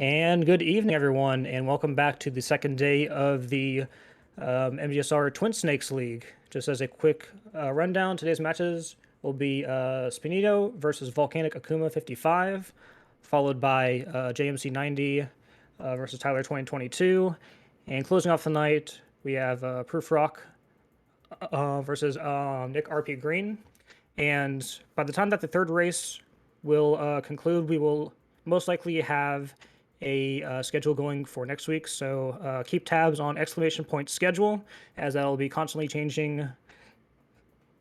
And good evening, everyone, and welcome back to the second day of the MGSR Twin Snakes League. Just as a quick rundown, today's matches will be Spenito versus VolcanicAkuma55, followed by JMC90 versus Tyler 2022, and closing off the night, we have Proof Rock versus Nick RP Green. And by the time that the third race will conclude, we will most likely have a schedule going for next week. So keep tabs on !schedule, as that'll be constantly changing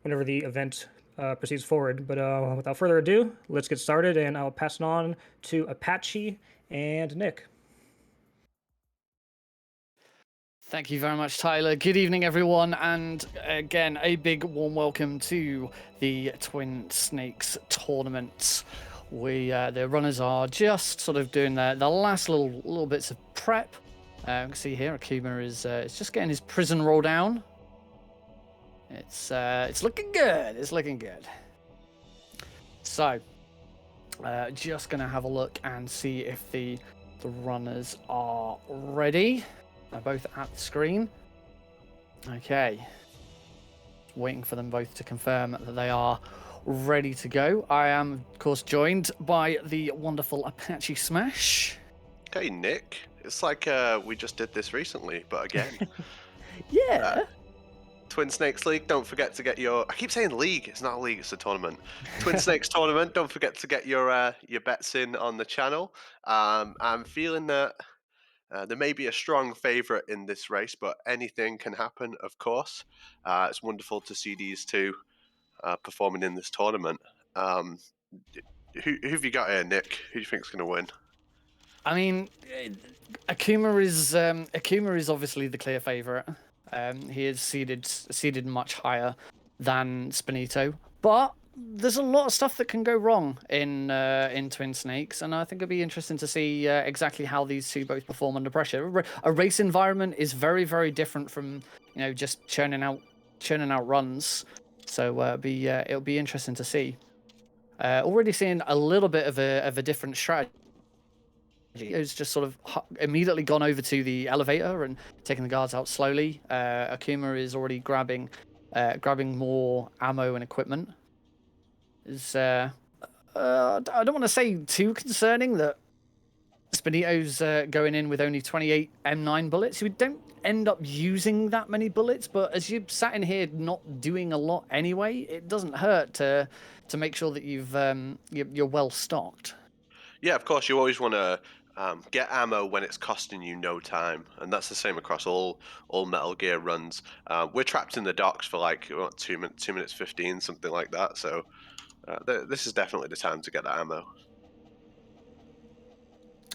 whenever the event proceeds forward. But without further ado, let's get started, and I'll pass it on to Apache and Nick. Thank you very much, Tyler. Good evening, everyone, and again, a big warm welcome to the Twin Snakes tournament. The runners are just sort of doing the last little bits of prep. You can see here, Akuma is just getting his prison roll down. It's looking good. It's looking good. So, just gonna have a look and see if the runners are ready. They're both at the screen. Okay. Waiting for them both to confirm that they are ready to go. I am, of course, joined by the wonderful Apache Smash. Hey, Nick. It's like we just did this recently, but again. Yeah. Twin Snakes League, don't forget to get your... I keep saying league. It's not a league, it's a tournament. Twin Snakes Tournament, don't forget to get your bets in on the channel. I'm feeling that there may be a strong favourite in this race, but anything can happen, of course. It's wonderful to see these two performing in this tournament. Who have you got here, Nick? Who do you think's going to win? I mean, Akuma is obviously the clear favourite. He is seeded much higher than Spenito, but there's a lot of stuff that can go wrong in Twin Snakes, and I think it'll be interesting to see exactly how these two both perform under pressure. A race environment is very, very different from just churning out runs, so it'll be interesting to see. Already seeing a little bit of a different strategy. He's just sort of immediately gone over to the elevator and taking the guards out slowly. Akuma is already grabbing more ammo and equipment. I don't want to say too concerning that Spenito's going in with only 28 M9 bullets. We don't end up using that many bullets, but as you sat in here not doing a lot anyway, it doesn't hurt to make sure that you're well stocked. Yeah, of course, you always want to get ammo when it's costing you no time, and that's the same across all Metal Gear runs. We're trapped in the docks for like 2 minutes 15, something like that. So this is definitely the time to get that ammo.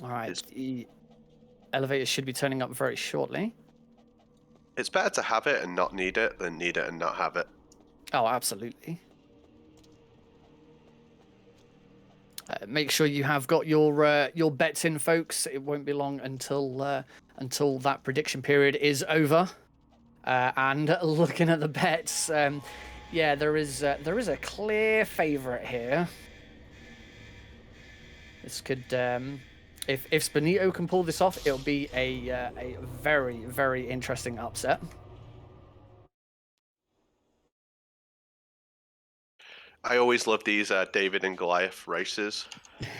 All right, the elevator should be turning up very shortly. It's better to have it and not need it than need it and not have it. Oh, absolutely. Make sure you have got your bets in, folks. It won't be long until that prediction period is over. And looking at the bets, yeah, there is a clear favourite here. This could, if Spenito can pull this off, it'll be a very, very interesting upset. I always love these David and Goliath races,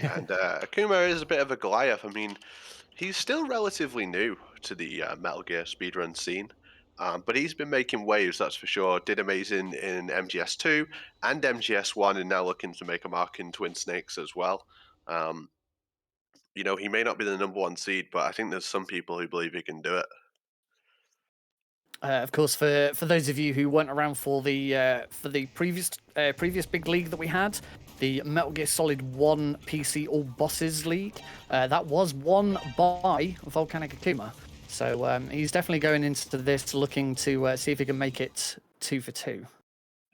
and Akuma is a bit of a Goliath. I mean, he's still relatively new to the Metal Gear speedrun scene, but he's been making waves, that's for sure. Did amazing in MGS 2 and MGS 1, and now looking to make a mark in Twin Snakes as well. He may not be the #1 seed, but I think there's some people who believe he can do it. Of course, for those of you who weren't around for the previous big league that we had, the Metal Gear Solid 1 PC All Bosses League, that was won by VolcanicAkuma. So he's definitely going into this looking to see if he can make it 2 for 2.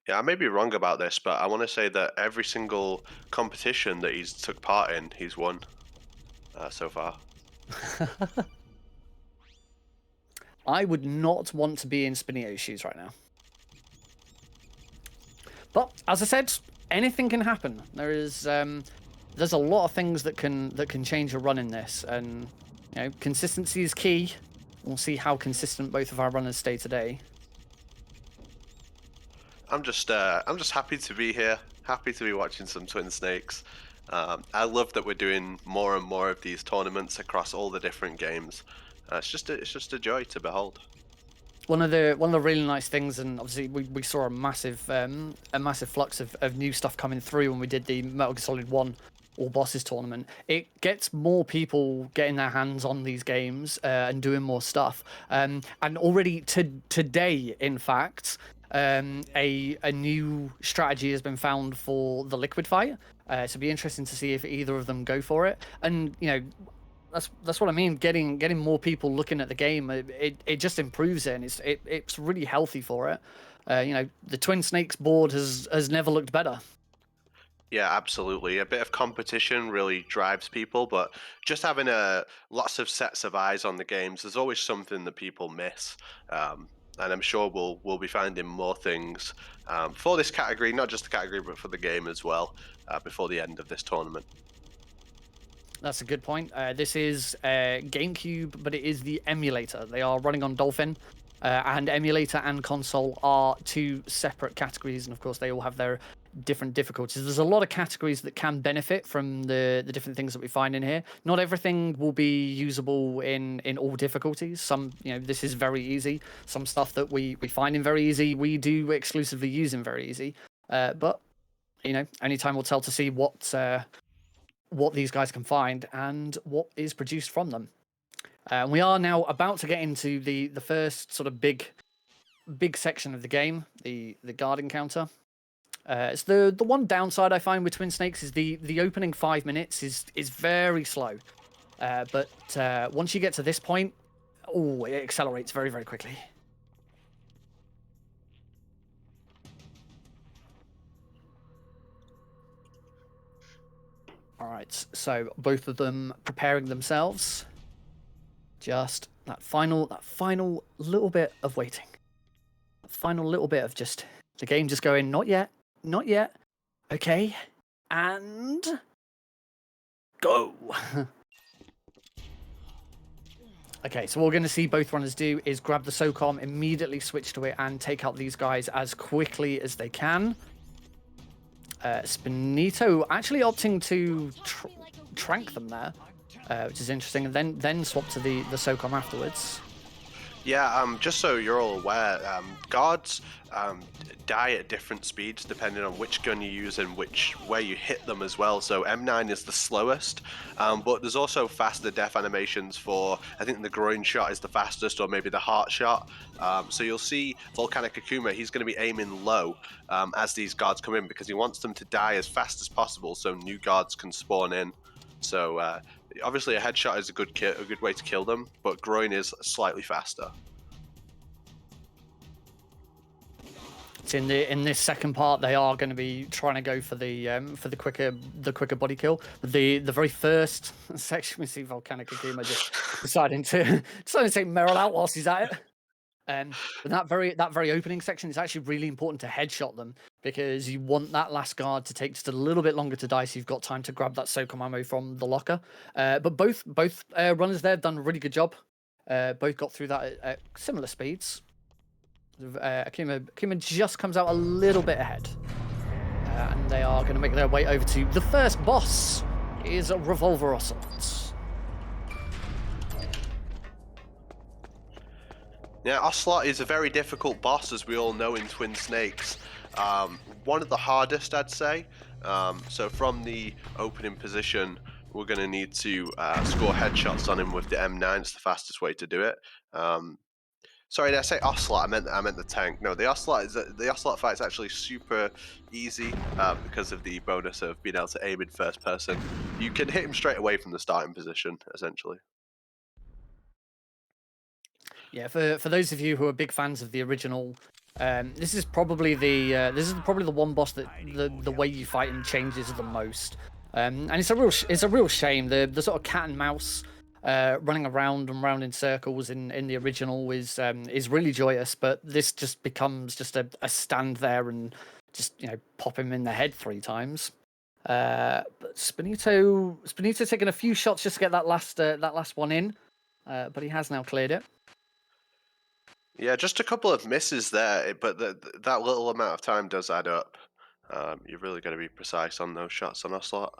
Yeah, I may be wrong about this, but I want to say that every single competition that he's took part in, he's won so far. I would not want to be in Spenito's shoes right now. But, as I said, anything can happen. There is there's a lot of things that can change a run in this, and you know, consistency is key. We'll see how consistent both of our runners stay today. I'm just happy to be here. Happy to be watching some Twin Snakes. I love that we're doing more and more of these tournaments across all the different games. It's just a joy to behold. One of the really nice things, and obviously we saw a massive flux of new stuff coming through when we did the Metal Gear Solid 1 All Bosses tournament. It gets more people getting their hands on these games and doing more stuff. And already today, in fact, a new strategy has been found for the Liquid Fight. So it'll be interesting to see if either of them go for it. And you know, that's what I mean. Getting more people looking at the game, it just improves it, and it's really healthy for it. You know, the Twin Snakes board has never looked better. Yeah, absolutely. A bit of competition really drives people, but just having lots of sets of eyes on the games, there's always something that people miss. And I'm sure we'll be finding more things for this category, not just the category, but for the game as well, before the end of this tournament. That's a good point. This is GameCube, but it is the emulator. They are running on Dolphin, and emulator and console are two separate categories, and of course they all have their different difficulties. There's a lot of categories that can benefit from the different things that we find in here. Not everything will be usable in all difficulties. Some, you know, this is very easy. Some stuff that we find in very easy, we do exclusively use in very easy. But you know, only time will tell to see what these guys can find and what is produced from them. We are now about to get into the first sort of big section of the game, the guard encounter. It's the one downside I find with Twin Snakes is the opening 5 minutes is very slow, but once you get to this point, it accelerates very, very quickly. All right, so both of them preparing themselves. Just that final little bit of waiting. That final little bit of just the game just going, not yet. Okay, and go. Okay, so what we're going to see both runners do is grab the SOCOM, immediately switch to it, and take out these guys as quickly as they can. Spenito actually opting to trank them there, which is interesting, and then swap to the SOCOM afterwards. Yeah, just so you're all aware, guards die at different speeds depending on which gun you use and where you hit them as well. So M9 is the slowest, but there's also faster death animations for, I think the groin shot is the fastest, or maybe the heart shot. So you'll see VolcanicAkuma, he's going to be aiming low as these guards come in, because he wants them to die as fast as possible so new guards can spawn in. So obviously a headshot is a good way to kill them, but groin is slightly faster. So in this second part, they are going to be trying to go for the quicker body kill. The very first section, we see VolcanicAkuma just deciding to take Meryl out whilst he's at it. But that very opening section is actually really important to headshot them, because you want that last guard to take just a little bit longer to die, so you've got time to grab that SOCOM ammo from the locker. But both runners there have done a really good job. Both got through that at similar speeds. Akuma just comes out a little bit ahead, and they are going to make their way over to the first boss. Is Revolver Assault. Yeah, Ocelot is a very difficult boss, as we all know in Twin Snakes. One of the hardest, I'd say. So from the opening position, we're going to need to score headshots on him with the M9. It's the fastest way to do it. Sorry, did I say Ocelot? I meant the tank. No, the Ocelot fight is actually super easy because of the bonus of being able to aim in first person. You can hit him straight away from the starting position, essentially. Yeah, for those of you who are big fans of the original, this is probably the one boss that the way you fight him changes the most, and it's a real shame. The sort of cat and mouse running around and round in circles in the original is really joyous, but this just becomes just a stand there and just, you know, pop him in the head 3 times. But Spenito taking a few shots just to get that last one in, but he has now cleared it. Yeah, just a couple of misses there, but that little amount of time does add up. You've really got to be precise on those shots on Ocelot.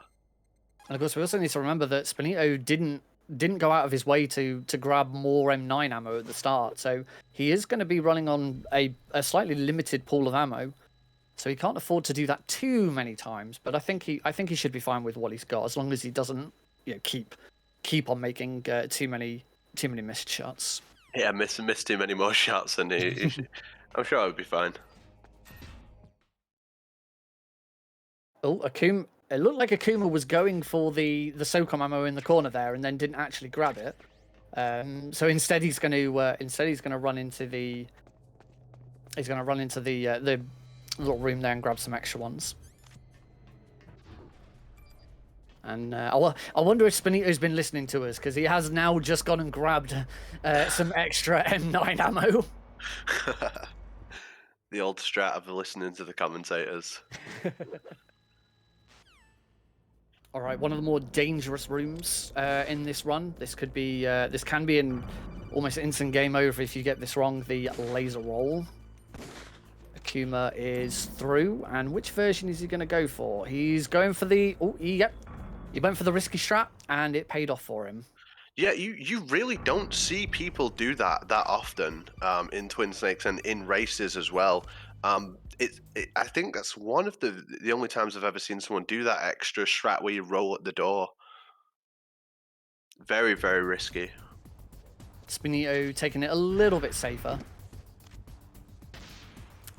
And of course, we also need to remember that Spenito didn't go out of his way to grab more M9 ammo at the start, so he is going to be running on a slightly limited pool of ammo. So he can't afford to do that too many times, but I think he should be fine with what he's got as long as he doesn't, keep on making too many missed shots. Yeah, miss too many more shots, and I'm sure I would be fine. Oh, Akuma! It looked like Akuma was going for the SOCOM ammo in the corner there, and then didn't actually grab it. So instead, he's going to run into the the little room there and grab some extra ones. And I wonder if Spenito's been listening to us, because he has now just gone and grabbed some extra M9 ammo. The old strat of listening to the commentators. All right, one of the more dangerous rooms in this run. This can be an almost instant game over if you get this wrong. The laser roll. Akuma is through, and which version is he going to go for? He's going for the he went for the risky strat, and it paid off for him. Yeah, you really don't see people do that often in Twin Snakes and in races as well. I think that's one of the only times I've ever seen someone do that extra strat where you roll at the door. Very, very risky. Spenito taking it a little bit safer.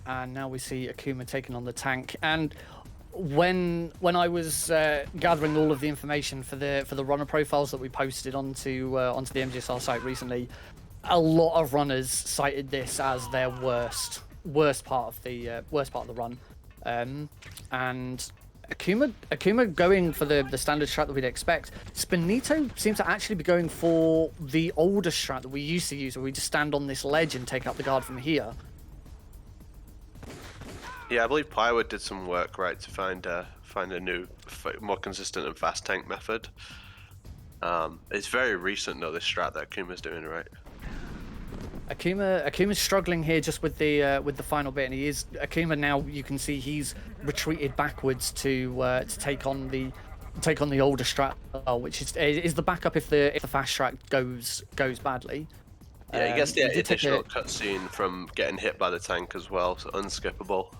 And now we see Akuma taking on the tank. And when I was gathering all of the information for the runner profiles that we posted onto the MGSR site recently, a lot of runners cited this as their worst part of the run. And Akuma going for the standard strat that we'd expect. Spenito seems to actually be going for the older strat that we used to use, where we just stand on this ledge and take out the guard from here. Yeah, I believe Plywood did some work to find a new, more consistent and fast tank method. It's very recent though, this strat that Akuma's doing, right? Akuma's struggling here just with the final bit, and Akuma now. You can see he's retreated backwards to take on the older strat, which is the backup if the fast strat goes badly. Yeah, he gets the additional cutscene from getting hit by the tank as well, so unskippable.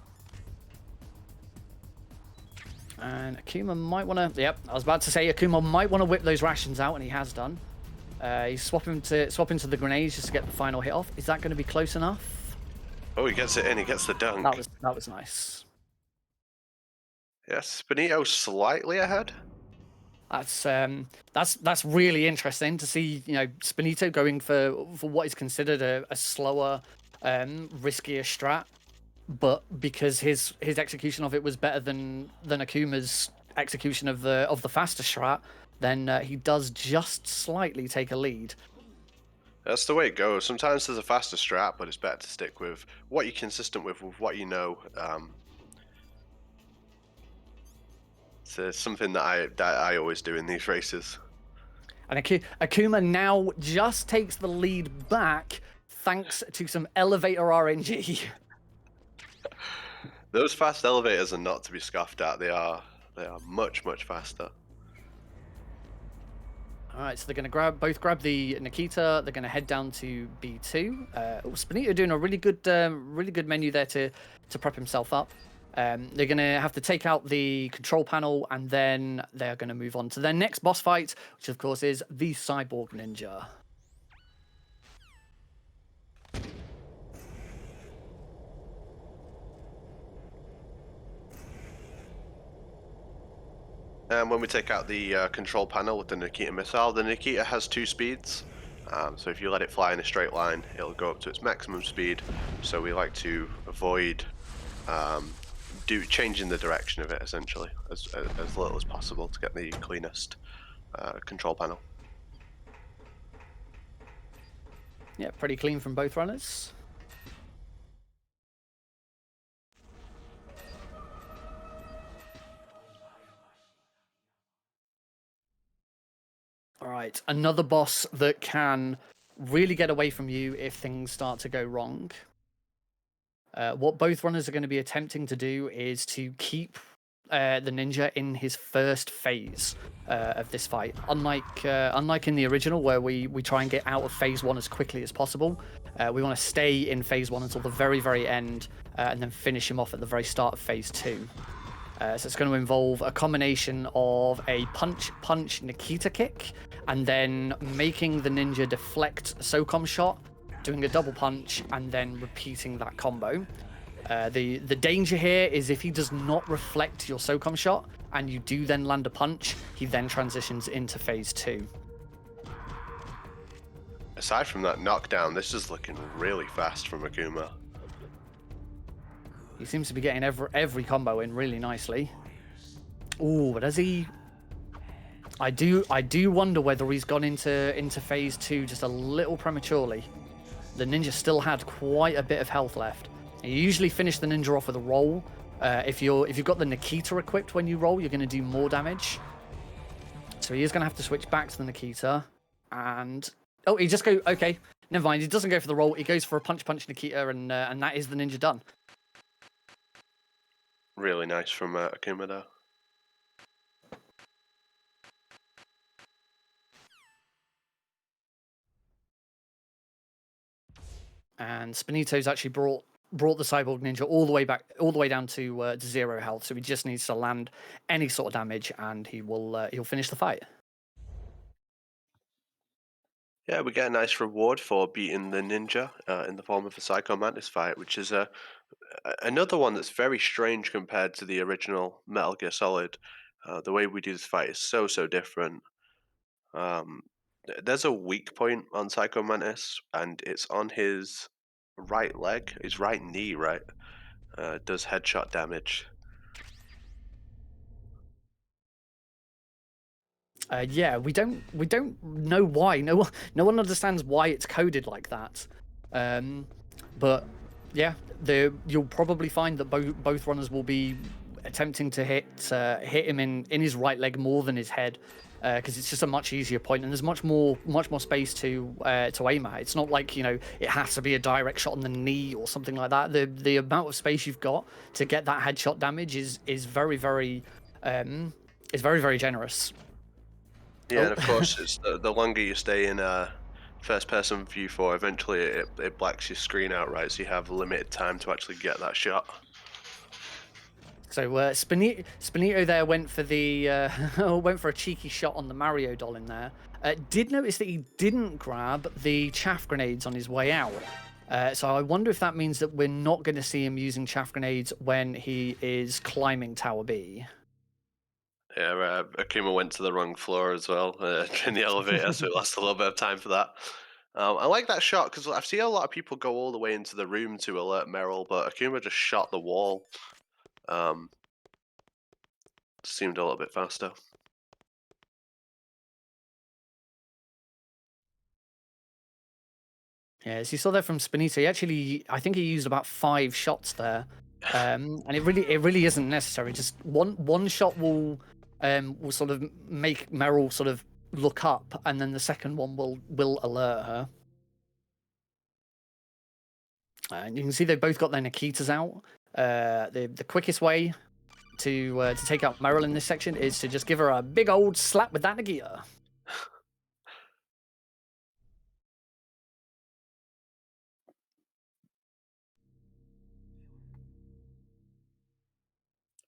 And Akuma might want to. Yep, I was about to say Akuma might want to whip those rations out, and he has done. He's swapping to the grenades just to get the final hit off. Is that going to be close enough? Oh, he gets it in. He gets the dunk. That was nice. Yes, Spenito slightly ahead. That's really interesting to see. Spenito going for what is considered a slower, riskier strat, but because his execution of it was better than Akuma's execution of the faster strat, then he does just slightly take a lead. That's the way it goes. Sometimes there's a faster strat, but it's better to stick with what you're consistent with what you know. So it's something that I always do in these races. And Akuma now just takes the lead back thanks to some elevator RNG. Those fast elevators are not to be scoffed at. They are much faster. All right, so they're going to both grab the Nikita. They're going to head down to B2. Spenito doing a really good menu there to prep himself up. They're going to have to take out the control panel, and then they're going to move on to their next boss fight, which of course is the Cyborg Ninja. And when we take out the control panel with the Nikita missile, the Nikita has 2 speeds. So if you let it fly in a straight line, it'll go up to its maximum speed. So we like to avoid changing the direction of it, essentially, as little as possible to get the cleanest control panel. Yeah, pretty clean from both runners. Right, another boss that can really get away from you if things start to go wrong. What both runners are going to be attempting to do is to keep the ninja in his first phase of this fight. Unlike in the original, where we try and get out of phase 1 as quickly as possible, we want to stay in phase 1 until the very, very end, and then finish him off at the very start of phase 2. So it's going to involve a combination of a punch Nikita kick, and then making the ninja deflect a SOCOM shot, doing a double punch, and then repeating that combo. The danger here is if he does not reflect your SOCOM shot, and you do then land a punch, he then transitions into phase 2. Aside from that knockdown, this is looking really fast from Akuma. He seems to be getting every combo in really nicely. Ooh, but does he? I do wonder whether he's gone into phase 2 just a little prematurely. The ninja still had quite a bit of health left. You usually finish the ninja off with a roll. If you've got the Nikita equipped when you roll, you're going to do more damage. So he is going to have to switch back to the Nikita. And oh, he just go. Okay, never mind. He doesn't go for the roll. He goes for a punch Nikita, and that is the ninja done. Really nice from Akuma there. And Spenito's actually brought the Cyborg Ninja all the way down to 0 health. So he just needs to land any sort of damage, and he'll finish the fight. Yeah, we get a nice reward for beating the ninja in the form of a Psycho Mantis fight, which is another one that's very strange compared to the original Metal Gear Solid. The way we do this fight is so different. There's a weak point on Psycho Mantis, and it's on his right leg, his right knee, right? Does headshot damage. Yeah, we don't know why. No one understands why it's coded like that. But yeah, you'll probably find that both runners will be attempting to hit him in his right leg more than his head, because it's just a much easier point, and there's much more space to aim at. It's not like, it has to be a direct shot on the knee or something like that. The amount of space you've got to get that headshot damage is very generous. Yeah, and of course, it's the longer you stay in first-person view for, eventually it blacks your screen out, right? So you have limited time to actually get that shot. So Spenito there went for a cheeky shot on the Mario doll in there. Did notice that he didn't grab the chaff grenades on his way out. So I wonder if that means that we're not going to see him using chaff grenades when he is climbing Tower B. Yeah, Akuma went to the wrong floor as well in the elevator, so it lost a little bit of time for that. I like that shot because I've seen a lot of people go all the way into the room to alert Meryl, but Akuma just shot the wall. Seemed a little bit faster. Yeah, as you saw there from Spenito, I think he used about 5 shots there, and it really isn't necessary. Just one shot will sort of make Meryl sort of look up, and then the second one will alert her. And you can see they've both got their Nikitas out. The quickest way to take out Meryl in this section is to just give her a big old slap with that Nikita.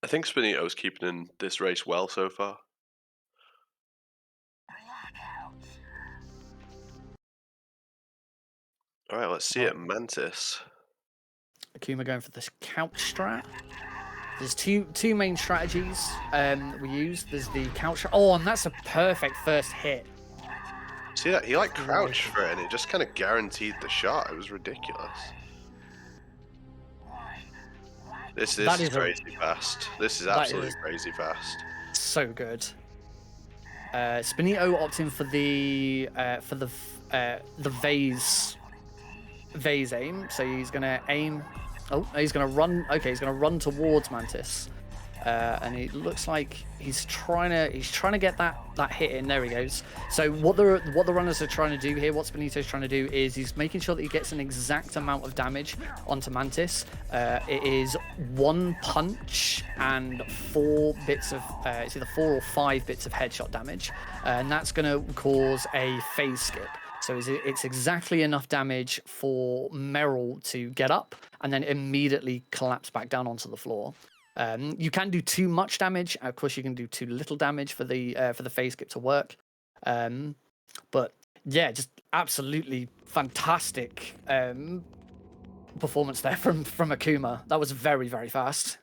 I think Spenito's keeping in this race well so far. All right, let's see it. Mantis. Akuma going for this couch strat. There's two main strategies we use. There's the couch. Oh, and that's a perfect first hit. See that? He crouched for it, and it just kind of guaranteed the shot. It was ridiculous. This is crazy fast. This is absolutely crazy fast. So good. Spenito opting for the vase aim. So he's gonna aim. Oh, he's gonna run. Okay, he's gonna run towards Mantis. and it looks like he's trying to get that hit in. There he goes. So what the runners are trying to do here, what Spenito's trying to do is he's making sure that he gets an exact amount of damage onto Mantis. It is 1 punch and 4 bits of it's either 4 or 5 bits of headshot damage, and that's going to cause a phase skip. So it's exactly enough damage for Meryl to get up and then immediately collapse back down onto the floor. You can do too much damage. Of course, you can do too little damage for the phase skip to work. But yeah, just absolutely fantastic performance there from Akuma. That was very, very fast.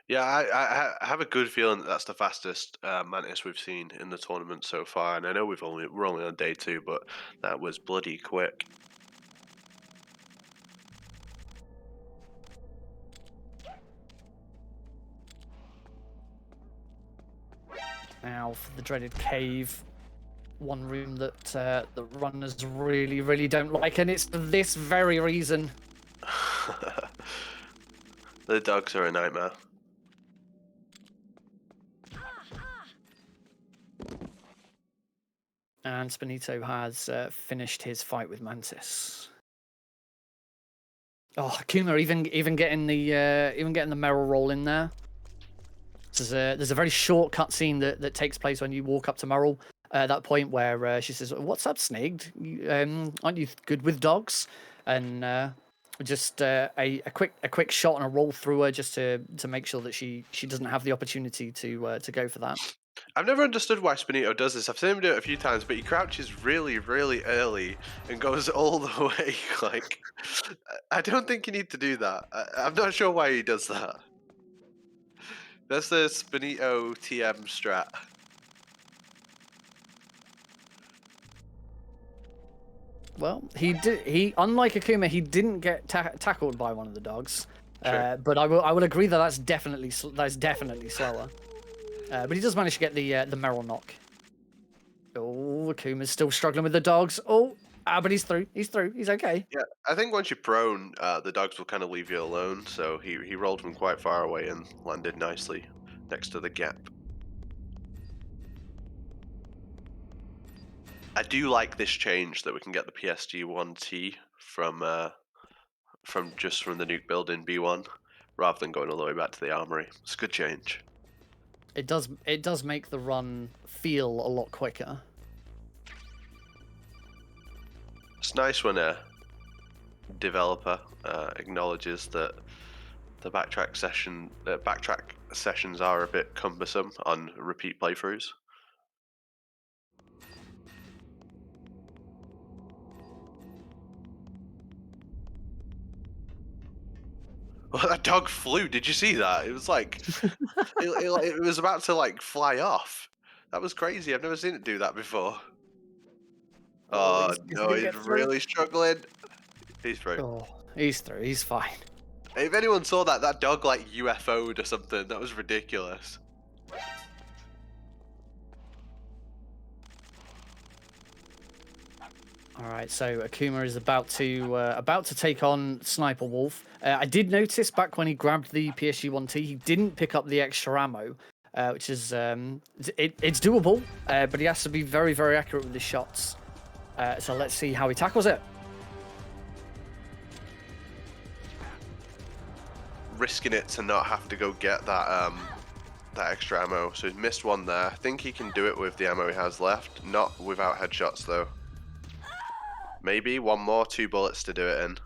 Yeah, I have a good feeling that that's the fastest Mantis we've seen in the tournament so far, and I know we're only on day 2, but that was bloody quick. Now for the dreaded cave, one room that the runners really, really don't like, and it's for this very reason. The dogs are a nightmare. And Spenito has finished his fight with Mantis. Oh, Akuma even getting the Meryl roll in there. There's a very short cutscene that takes place when you walk up to Meryl at that point where she says, "What's up, Snake? Aren't you good with dogs?" And just a quick shot and a roll through her just to make sure that she doesn't have the opportunity to go for that. I've never understood why Spenito does this. I've seen him do it a few times, but he crouches really, really early and goes all the way. Like, I don't think you need to do that. I'm not sure why he does that. That's the Spenito TM strat. Well, he unlike Akuma, he didn't get tackled by one of the dogs. But I will agree that that's definitely slower. But he does manage to get the Meryl knock. Oh, Akuma's still struggling with the dogs. Oh, but he's through. He's okay. Yeah, I think once you're prone, the dogs will kind of leave you alone. So he rolled from quite far away and landed nicely next to the gap. I do like this change that we can get the PSG-1T from the nuke build in B1, rather than going all the way back to the armory. It's a good change. It does make the run feel a lot quicker. It's nice when a developer acknowledges that the backtrack sessions are a bit cumbersome on repeat playthroughs. Well, that dog flew. Did you see that? It was like it was about to like fly off. That was crazy. I've never seen it do that before. Oh no, he's really struggling. He's through. Oh, he's through. He's fine. If anyone saw that dog like UFO'd or something. That was ridiculous. All right, so Akuma is about to take on Sniper Wolf. I did notice back when he grabbed the PSG-1T, he didn't pick up the extra ammo, which is it's doable, but he has to be very, very accurate with his shots. So let's see how he tackles it. Risking it to not have to go get that extra ammo. So he's missed one there. I think he can do it with the ammo he has left. Not without headshots though. Maybe one more, 2 bullets to do it in.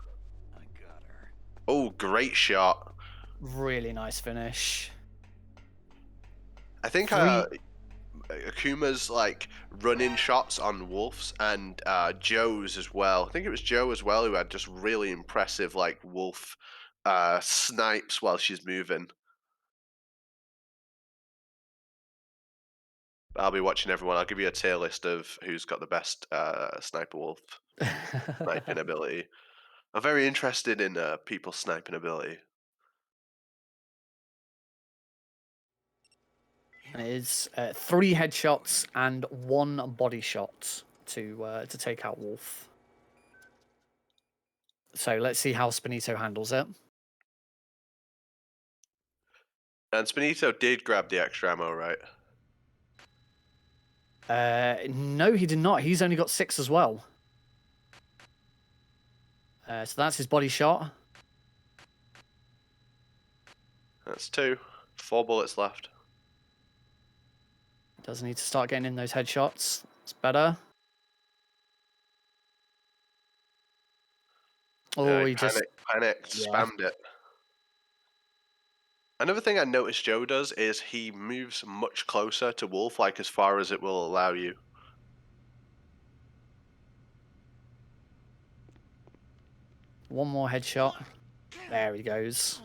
I got her. Oh, great shot. Really nice finish. I think Akuma's like running shots on Wolf's and Joe's as well. I think it was Joe as well who had just really impressive like Wolf snipes while she's moving. I'll be watching everyone. I'll give you a tier list of who's got the best Sniper Wolf sniping ability. I'm very interested in people's sniping ability. And it is 3 headshots and 1 body shot to take out Wolf. So let's see how Spenito handles it. And Spenito did grab the extra ammo, right? No, he did not. He's only got 6 as well. So that's his body shot. That's 2. 4 bullets left. Does need to start getting in those headshots. It's better. Oh, he just panicked, Yeah. spammed it. Another thing I noticed Joe does is he moves much closer to Wolf, like as far as it will allow you. One more headshot. There he goes.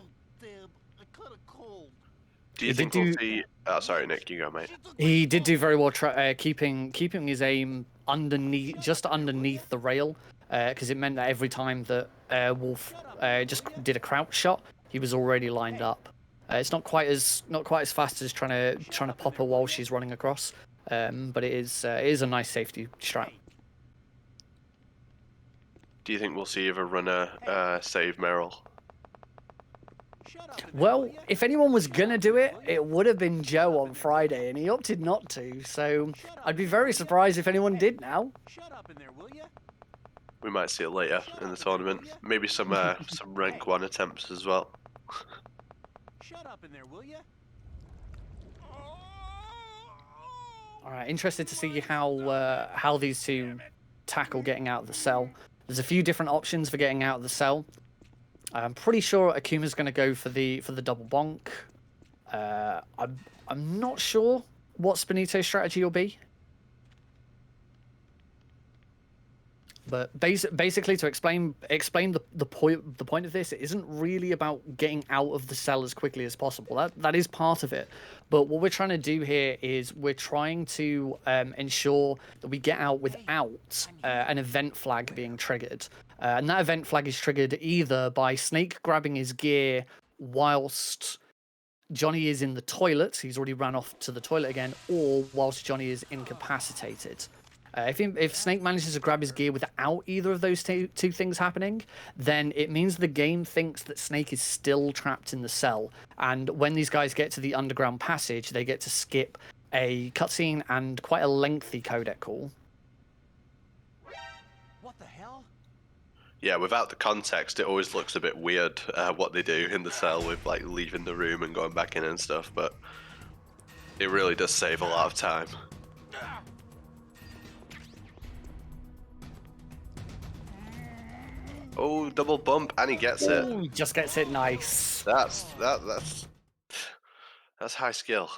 Do you He think did we'll do- see... Oh, sorry, Nick, you go, mate. He did do very well keeping his aim underneath, just underneath the rail, because it meant that every time that Wolf just did a crouch shot, he was already lined up. It's not quite as fast as trying to pop her while she's running across, but it is a nice safety strat. Do you think we'll see if a runner save Meryl? Well, if anyone was gonna do it, it would have been Joe on Friday, and he opted not to. So I'd be very surprised if anyone did now. We might see it later in the tournament. Maybe some rank 1 attempts as well. Shut up in there, will ya? All right, interested to see how these two tackle getting out of the cell. There's a few different options for getting out of the cell. I'm pretty sure Akuma's going to go for the double bonk. I'm not sure what Spenito's strategy will be. But basically, to explain the point of this, it isn't really about getting out of the cell as quickly as possible. That is part of it. But what we're trying to do here is we're trying to ensure that we get out without an event flag being triggered. And that event flag is triggered either by Snake grabbing his gear whilst Johnny is in the toilet, he's already ran off to the toilet again, or whilst Johnny is incapacitated. If Snake manages to grab his gear without either of those two things happening, then it means the game thinks that Snake is still trapped in the cell. And when these guys get to the underground passage, they get to skip a cutscene and quite a lengthy codec call. What the hell? Yeah, without the context, it always looks a bit weird what they do in the cell with like leaving the room and going back in and stuff, but it really does save a lot of time. Oh, double bump, and he gets it. Ooh, just gets it nice. That's high skill.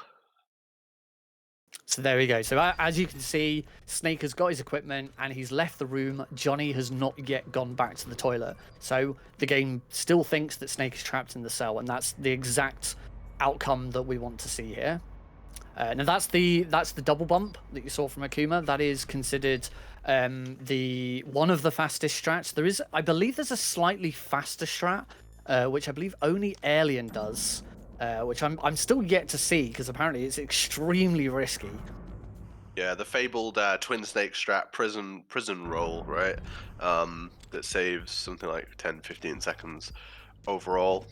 So there we go. So as you can see, Snake has got his equipment and he's left the room. Johnny has not yet gone back to the toilet. So the game still thinks that Snake is trapped in the cell, and that's the exact outcome that we want to see here. Now that's the double bump that you saw from Akuma. That is considered the one of the fastest strats. I believe there's a slightly faster strat, which I believe only Alien does. Which I'm still yet to see, because apparently it's extremely risky. Yeah, the fabled twin snake strat prison roll, right? That saves something like 10-15 seconds overall.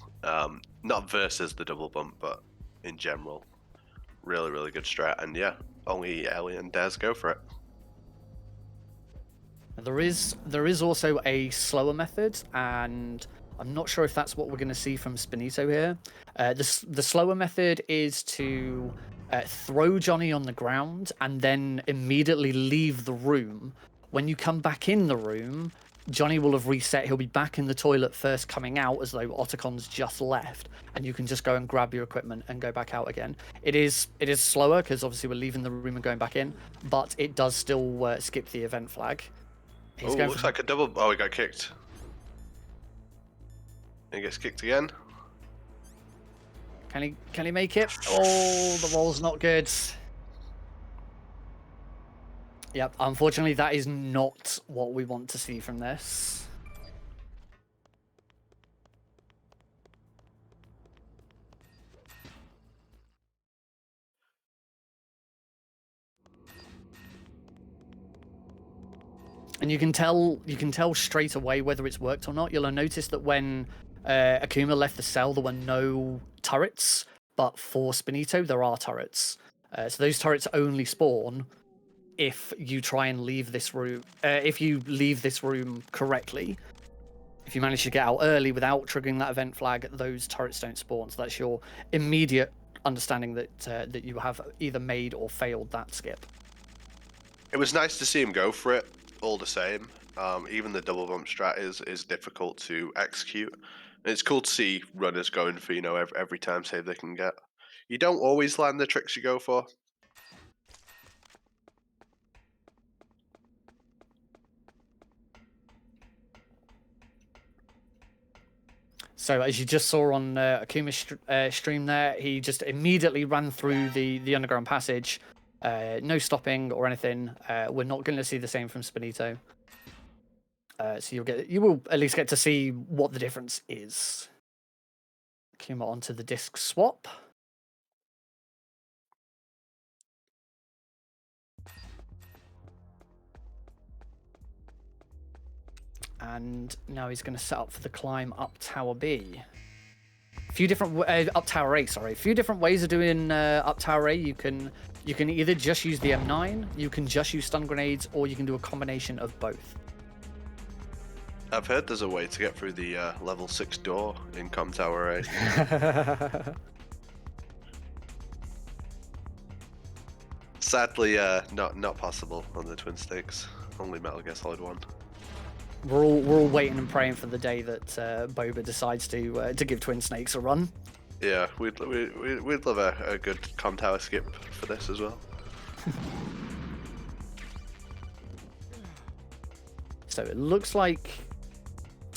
Not versus the double bump, but in general. Really, really good strat, and yeah, only Alien dares go for it. There is also a slower method, and I'm not sure if that's what we're going to see from Spenito here. The slower method is to throw Johnny on the ground and then immediately leave the room. When you come back in the room, Johnny will have reset. He'll be back in the toilet first, coming out as though Otacon's just left, and you can just go and grab your equipment and go back out again. It is slower because obviously we're leaving the room and going back in, but it does still skip the event flag. Oh, looks like a double. Oh, he got kicked. He gets kicked again. Can he make it? Oh, the roll's not good. Yep, unfortunately that is not what we want to see from this. And you can tell straight away whether it's worked or not. You'll notice that when Akuma left the cell, there were no turrets but for Spenito, there are turrets. So those turrets only spawn if you try and leave this room. If you leave this room correctly, if you manage to get out early without triggering that event flag, those turrets don't spawn. So that's your immediate understanding that that you have either made or failed that skip. It was nice to see him go for it. All the same, even the double bump strat is difficult to execute. And it's cool to see runners going for every time save they can get. You don't always land the tricks you go for. So as you just saw on Akuma's stream there, he just immediately ran through the underground passage. No stopping or anything. We're not going to see the same from Spenito. So you will at least get to see what the difference is. Akuma onto the disc swap. And now he's going to set up for the climb up Tower B. A few different up Tower A, sorry. A few different ways of doing up Tower A. You can either just use the M9, you can just use stun grenades, or you can do a combination of both. I've heard there's a way to get through the level 6 door in Com Tower A. Sadly, not possible on the Twin Stakes. Only Metal Gear Solid 1. We're all waiting and praying for the day that Boba decides to give Twin Snakes a run. Yeah, we'd love a good Com Tower skip for this as well. So it looks like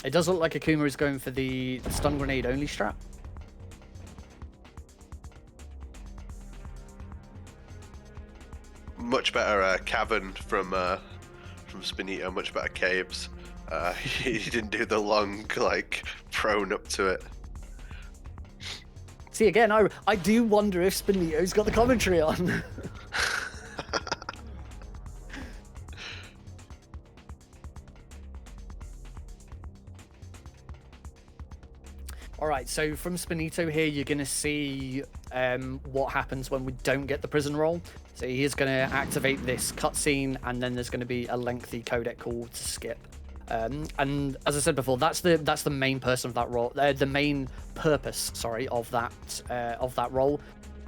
it does look like Akuma is going for the stun grenade only strat. Much better cavern from Spenito. Much better caves. He didn't do the long prone up to it. See, again, I do wonder if Spenito's got the commentary on. All right, so from Spenito here, you're going to see what happens when we don't get the prison roll. So he is going to activate this cutscene, and then there's going to be a lengthy codec call to skip. And as I said before, that's the main person of that role, the main purpose, sorry, of that role,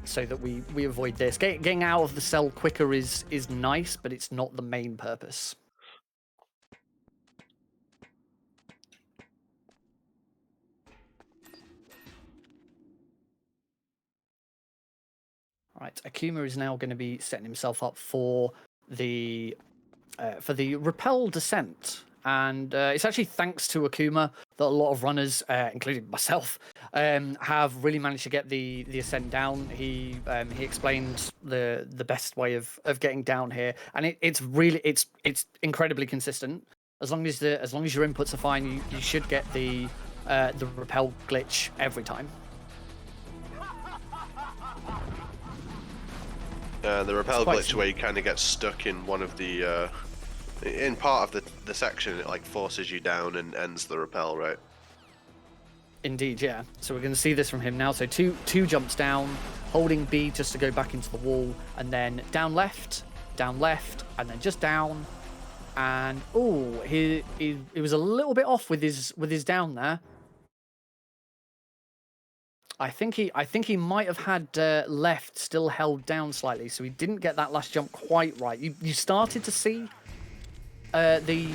so that we avoid this. Getting out of the cell quicker is nice, but it's not the main purpose. All right, Akuma is now going to be setting himself up for the rappel descent. And it's actually thanks to Akuma that a lot of runners, including myself, have really managed to get the ascent down. He explained the best way of getting down here, and it's incredibly consistent. As long as your inputs are fine, you should get the rappel glitch every time. The rappel glitch where you kind of get stuck in one of the in part of the section, it forces you down and ends the rappel, right? Indeed, yeah. So we're going to see this from him now. So two jumps down, holding B just to go back into the wall, and then down left, and then just down. And he was a little bit off with his down there. I think he might have had left still held down slightly, so he didn't get that last jump quite right. You started to see the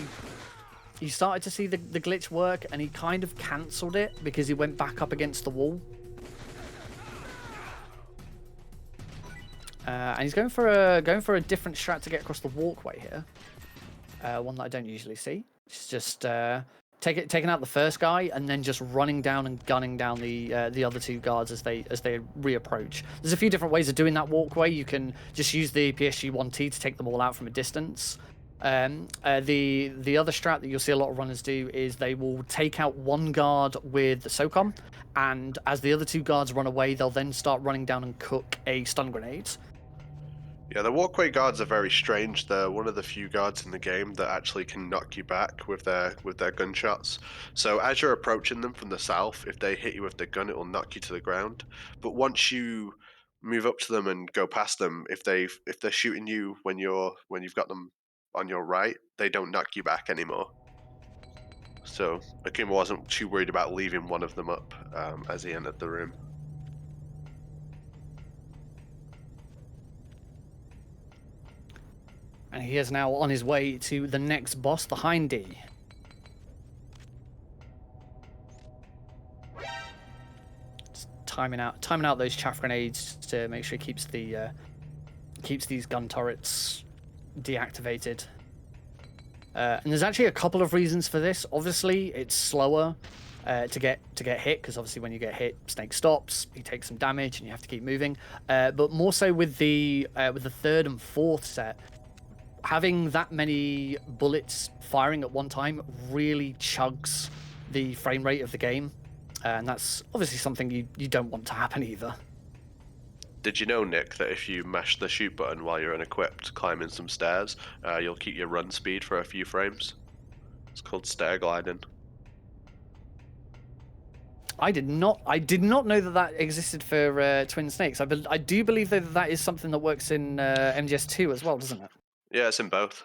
glitch work, and he kind of cancelled it because he went back up against the wall. And he's going for a different strat to get across the walkway here. One that I don't usually see. It's just taking out the first guy and then just running down and gunning down the other two guards as they reapproach. There's a few different ways of doing that walkway. You can just use the PSG-1T to take them all out from a distance. The other strat that you'll see a lot of runners do is they will take out one guard with the SOCOM, and as the other two guards run away, they'll then start running down and cook a stun grenade. Yeah, the walkway guards are very strange. They're one of the few guards in the game that actually can knock you back with their gunshots. So as you're approaching them from the south, if they hit you with the gun, it will knock you to the ground. But once you move up to them and go past them, if they're shooting you when you've got them on your right, they don't knock you back anymore. So Akuma wasn't too worried about leaving one of them up as he entered the room. And he is now on his way to the next boss, the Hindy. Just timing out those chaff grenades to make sure he keeps these gun turrets deactivated. And there's actually a couple of reasons for this. Obviously, it's slower to get hit, because obviously when you get hit, Snake stops, he takes some damage, and you have to keep moving. But more so with the third and fourth set, having that many bullets firing at one time really chugs the frame rate of the game, and that's obviously something you don't want to happen either. Did you know, Nick, that if you mash the shoot button while you're unequipped, climbing some stairs, you'll keep your run speed for a few frames? It's called stair gliding. I did not know that existed for Twin Snakes. I do believe that is something that works in MGS 2 as well, doesn't it? Yeah, it's in both.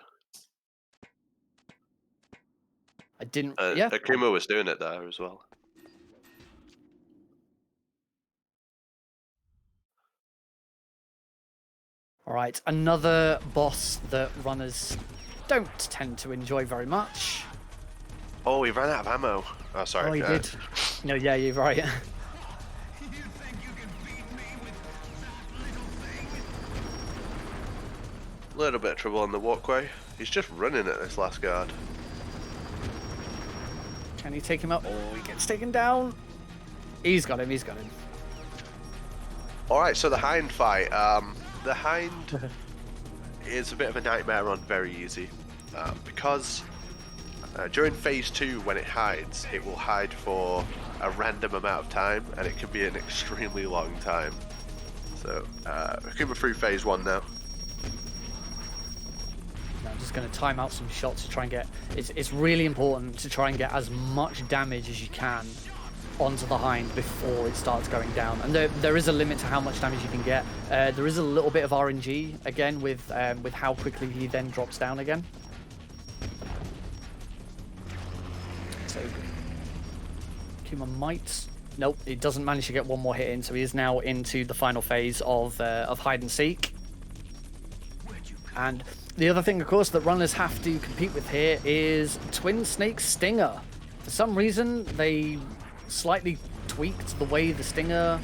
I didn't. Akuma was doing it there as well. All right, another boss that runners don't tend to enjoy very much. Oh, we ran out of ammo. Oh, sorry. Oh, you did. No, yeah, you're right. You think you can beat me with that little thing? Little bit of trouble on the walkway. He's just running at this last guard. Can he take him out? Oh, he gets taken down. He's got him. All right, so the Hind Fight. The Hind is a bit of a nightmare on very easy, because during phase 2, when it hides, it will hide for a random amount of time, and it can be an extremely long time. So Akuma through phase 1 now. I'm just going to time out some shots to try and get... It's really important to try and get as much damage as you can onto the Hind before it starts going down. And there is a limit to how much damage you can get. There is a little bit of RNG, again, with how quickly he then drops down again. So, Akuma might... Nope, he doesn't manage to get one more hit in, so he is now into the final phase of hide and seek. And the other thing, of course, that runners have to compete with here is Twin Snake's Stinger. For some reason, they slightly tweaked the way the Stinger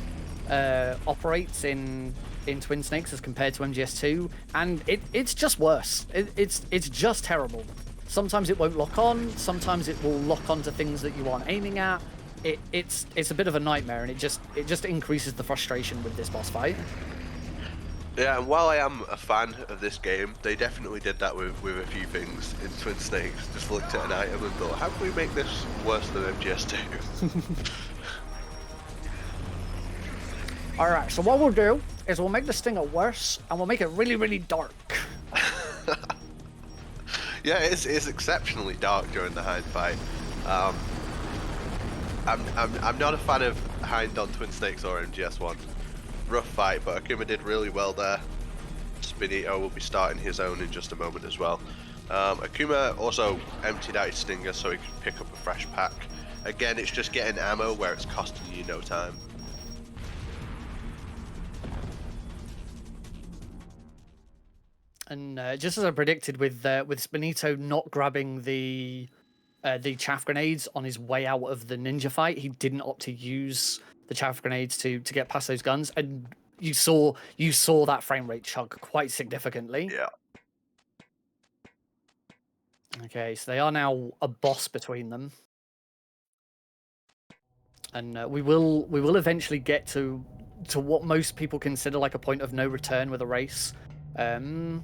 operates in Twin Snakes as compared to MGS2, and it's just worse. It's just terrible. Sometimes it won't lock on, sometimes it will lock onto things that you aren't aiming at. It's a bit of a nightmare, and it just increases the frustration with this boss fight. Yeah, and while I am a fan of this game, they definitely did that with a few things in Twin Snakes. Just looked at an item and thought, how can we make this worse than MGS2? Alright, so what we'll do is we'll make the Stinger worse, and we'll make it really, really dark. Yeah, it's exceptionally dark during the Hind Fight. I'm not a fan of Hind on Twin Snakes or MGS1. Rough fight, but Akuma did really well there. Spenito will be starting his own in just a moment as well. Akuma also emptied out his Stinger so he could pick up a fresh pack. Again, it's just getting ammo where it's costing you no time. And just as I predicted, with Spenito not grabbing the chaff grenades on his way out of the ninja fight, he didn't opt to use the chaff grenades to get past those guns, and you saw that frame rate chug quite significantly. Yeah. Okay, so they are now a boss between them, and we will eventually get to what most people consider like a point of no return with a race, and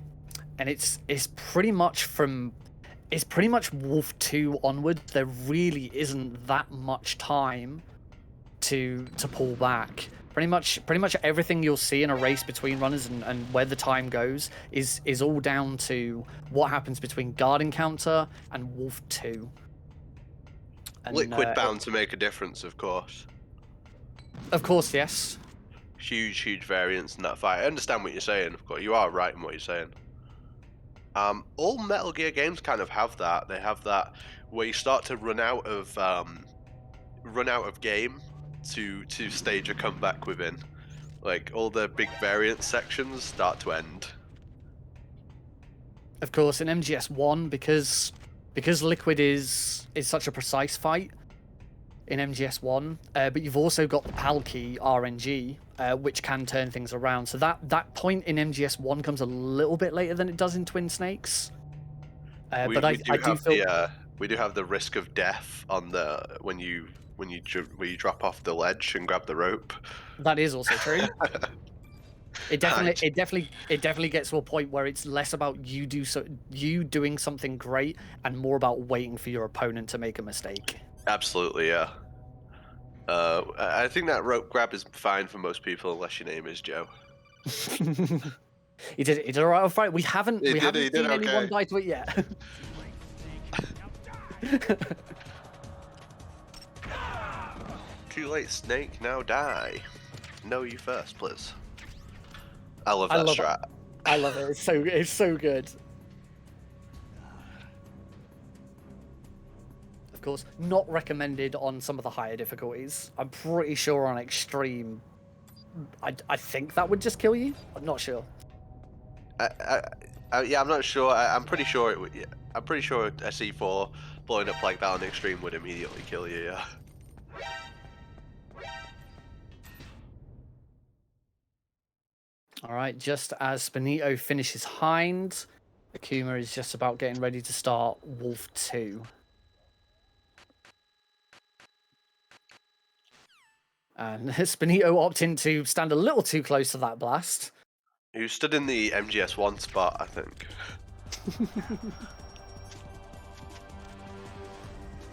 it's pretty much Wolf 2 onward. There really isn't that much time to pull back. Pretty much everything you'll see in a race between runners and where the time goes is all down to what happens between guard encounter and Wolf 2. And, Liquid bound to make a difference, of course. Of course, yes. Huge variance in that fight. I understand what you're saying, of course. You are right in what you're saying. All Metal Gear games kind of have that. They have that where you start to run out of game to stage a comeback within. Like all the big variance sections start to end. Of course, in MGS 1, because Liquid is such a precise fight in MGS 1, but you've also got the PAL key RNG, which can turn things around. So that point in MGS 1 comes a little bit later than it does in Twin Snakes. We do have the risk of death on the when you drop off the ledge and grab the rope. That is also true. It definitely gets to a point where it's less about you doing something great and more about waiting for your opponent to make a mistake. Absolutely, yeah. I think that rope grab is fine for most people unless your name is Joe. He did all right on Friday. We haven't seen okay. anyone die to it yet. Too late, Snake. Now die. Know you first, please. I love that strat. I love it. It's so good. Of course, not recommended on some of the higher difficulties. I'm pretty sure on extreme, I think that would just kill you. I'm not sure. Yeah, I'm not sure. I'm pretty sure it would. Yeah. I'm pretty sure a C4 blowing up like that on extreme would immediately kill you. Yeah. All right, just as Spenito finishes Hind, Akuma is just about getting ready to start Wolf 2. And Spenito opting to stand a little too close to that blast. Who stood in the MGS 1 spot, I think.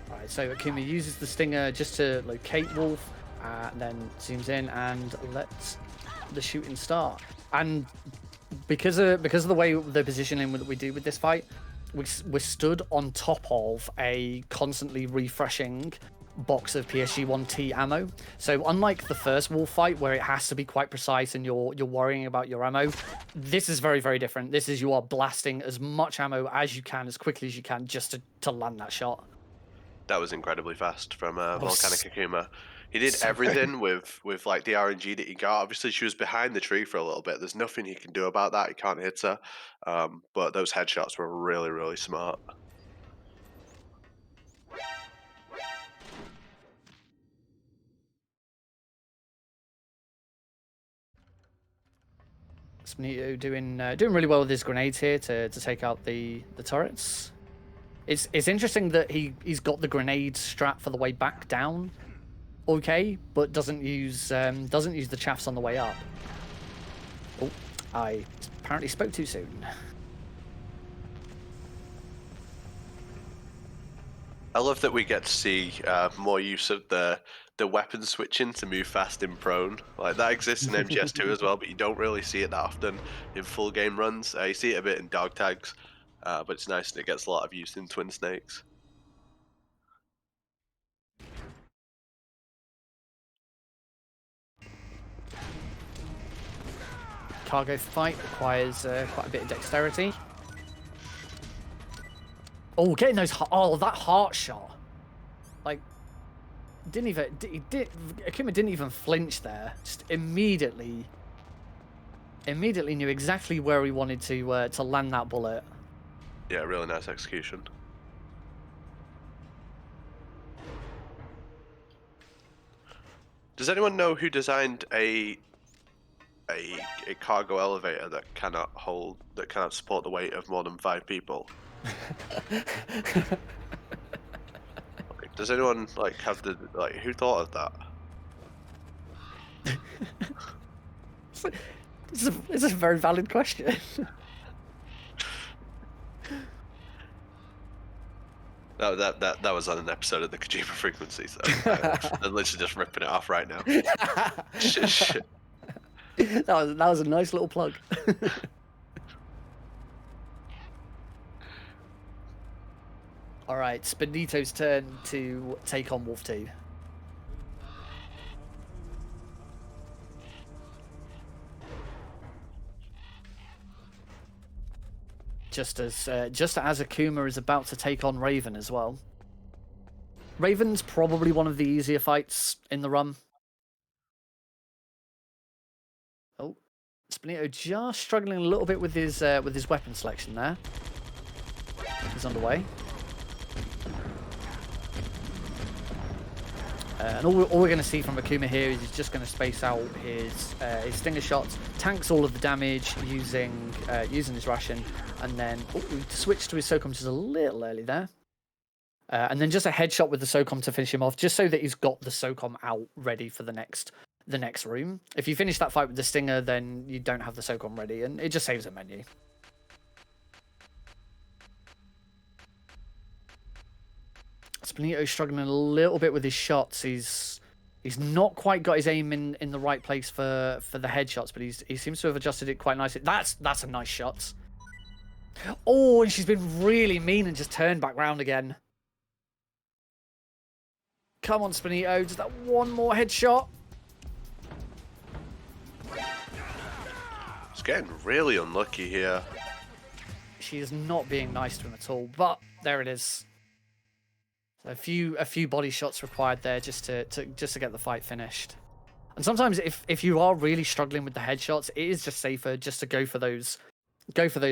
Alright, so Akuma uses the stinger just to locate Wolf, and then zooms in and lets the shooting start. And because of the way the positioning that we do with this fight, we're stood on top of a constantly refreshing box of PSG-1T ammo. So unlike the first Wolf fight where it has to be quite precise and you're worrying about your ammo, this is very different. This is you are blasting as much ammo as you can, as quickly as you can, just to land that shot. That was incredibly fast from VolcanicAkuma. He did everything with like the RNG that he got. Obviously, she was behind the tree for a little bit. There's nothing he can do about that. He can't hit her. But those headshots were really smart. Spenito doing really well with his grenades here to take out the turrets. It's interesting that he's got the grenade strat for the way back down, okay, but doesn't use the chaffs on the way up. Oh, I apparently spoke too soon. I love that we get to see more use of the weapon switching to move fast in prone. Like that exists in MGS2 as well, but you don't really see it that often in full game runs. You see it a bit in dog tags, but it's nice and it gets a lot of use in Twin Snakes. Cargo fight requires quite a bit of dexterity. Oh, getting those that heart shot, like Akuma didn't even flinch there. Just immediately knew exactly where he wanted to land that bullet. Yeah, really nice execution. Does anyone know who designed a cargo elevator that cannot support the weight of more than 5 people? Does anyone have who thought of that? It's a very valid question. That was on an episode of the Kojima Frequency, so I'm literally just ripping it off right now. Shit. That was a nice little plug. All right, Spenito's turn to take on Wolf 2. Just as Akuma is about to take on Raven as well. Raven's probably one of the easier fights in the run. Oh, Spenito just struggling a little bit with his weapon selection there. He's underway. And all we're going to see from Akuma here is he's just going to space out his stinger shots, tanks all of the damage using his ration, and then we switched to his SOCOM just a little early there. And then just a headshot with the SOCOM to finish him off, just so that he's got the SOCOM out ready for the next room. If you finish that fight with the stinger, then you don't have the SOCOM ready, and it just saves a menu. Spenito struggling a little bit with his shots. He's not quite got his aim in the right place for the headshots, but he seems to have adjusted it quite nicely. That's a nice shot. Oh, and she's been really mean and just turned back round again. Come on, Spenito, just that one more headshot. It's getting really unlucky here. She is not being nice to him at all, but there it is. A few body shots required there just to get the fight finished. And sometimes if you are really struggling with the headshots, it is just safer just to go for those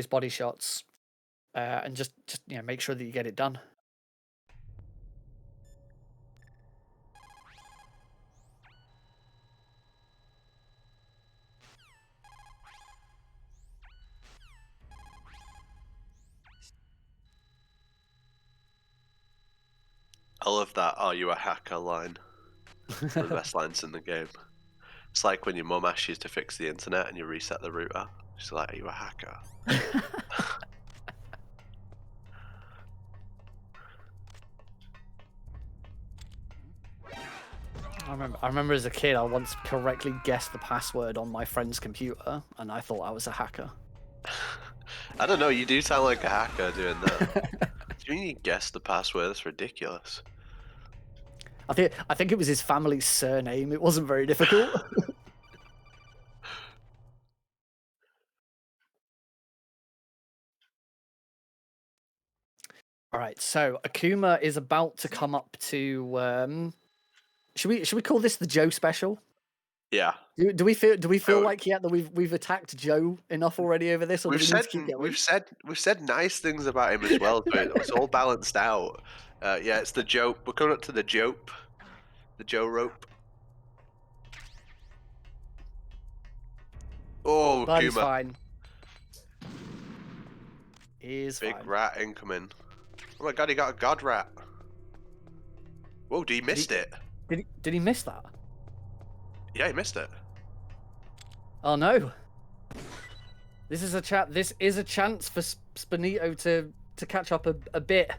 body shots, and just make sure that you get it done. I love that "Are you a hacker?" line. One of the best lines in the game. It's like when your mum asks you to fix the internet and you reset the router. She's like, "Are you a hacker?" I remember as a kid, I once correctly guessed the password on my friend's computer, and I thought I was a hacker. I don't know. You do sound like a hacker doing that. Do you mean you guessed the password? That's ridiculous. I think it was his family's surname. It wasn't very difficult. All right, so Akuma is about to come up to. Should we call this the Joe special? Yeah. Do we feel like that we've attacked Joe enough already over this, or do we need to keep going? We've said nice things about him as well, so it's all balanced out. Yeah, it's the Joe. We're coming up to the Jope, the Joe rope. Oh, But he's Akuma. fine. He's Big fine. rat incoming. Oh my god, he got a god rat. Whoa, he missed it. Did he miss that? Yeah, he missed it. Oh no! This is a chance for Spenito to catch up a bit.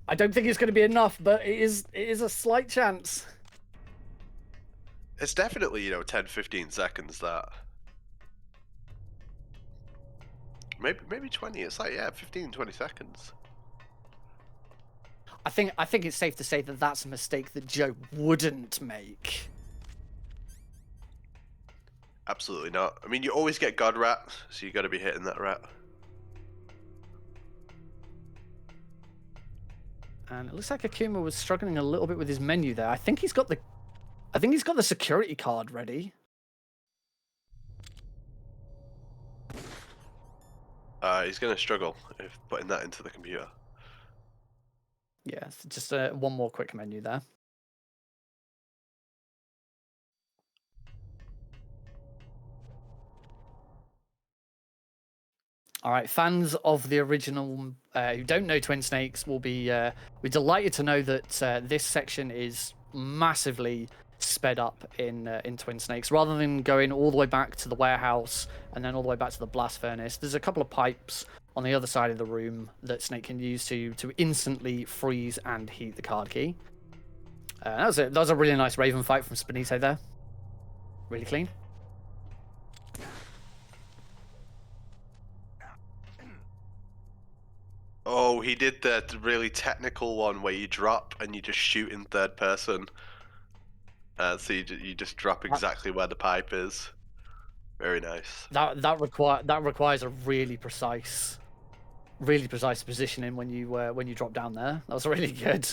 I don't think it's going to be enough, but it is a slight chance. It's definitely 10, 15 seconds that. Maybe 20. It's like 15, 20 seconds. I think it's safe to say that that's a mistake that Joe wouldn't make. Absolutely not. I mean, you always get god rat, so you got to be hitting that rat. And it looks like Akuma was struggling a little bit with his menu there. I think he's got the security card ready. He's gonna struggle if putting that into the computer. Yeah, just one more quick menu there. All right, fans of the original who don't know Twin Snakes will be we're delighted to know that this section is massively sped up in Twin Snakes. Rather than going all the way back to the warehouse and then all the way back to the blast furnace, there's a couple of pipes on the other side of the room that Snake can use to instantly freeze and heat the card key. That was a really nice Raven fight from Spenito there. Really clean. Oh, he did the really technical one where you drop and you just shoot in third person. So you just drop exactly where the pipe is. Very nice. That requires a really precise positioning when you drop down there. That was really good.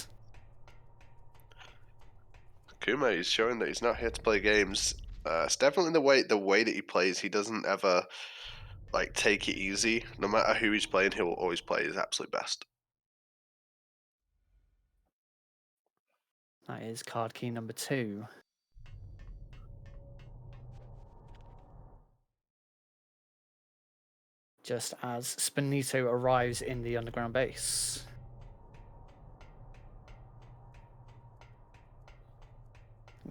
Kuma is showing that he's not here to play games. It's definitely the way that he plays. He doesn't ever like take it easy. No matter who he's playing, he will always play his absolute best. That is card key number 2. Just as Spenito arrives in the underground base.